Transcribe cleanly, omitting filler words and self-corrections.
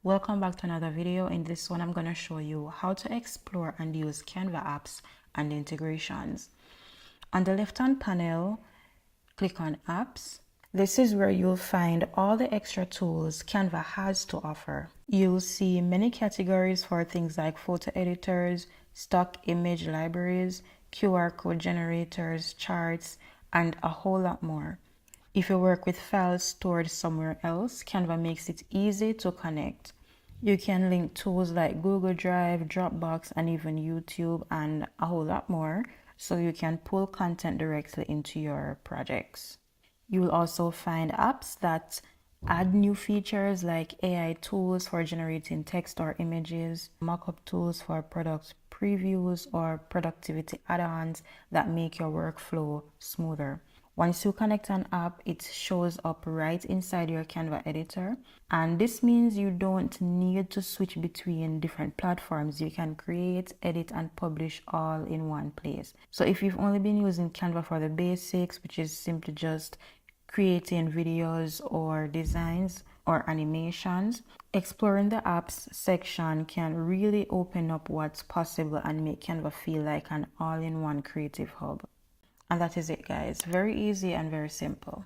Welcome back to another video. In this one, I'm going to show you how to explore and use Canva apps and integrations. On the left-hand panel, click on Apps. This is where you'll find all the extra tools Canva has to offer. You'll see many categories for things like photo editors, stock image libraries, QR code generators, charts, and a whole lot more. If you work with files stored somewhere else, Canva makes it easy to connect. You can link tools like Google Drive, Dropbox, and even YouTube, and a whole lot more, so you can pull content directly into your projects. You will also find apps that add new features like AI tools for generating text or images, mockup tools for product previews, or productivity add-ons that make your workflow smoother. Once you connect an app, it shows up right inside your Canva editor. And this means you don't need to switch between different platforms. You can create, edit, and publish all in one place. So if you've only been using Canva for the basics, which is simply just creating videos or designs or animations, exploring the apps section can really open up what's possible and make Canva feel like an all-in-one creative hub. And that is it, guys. Very easy and very simple.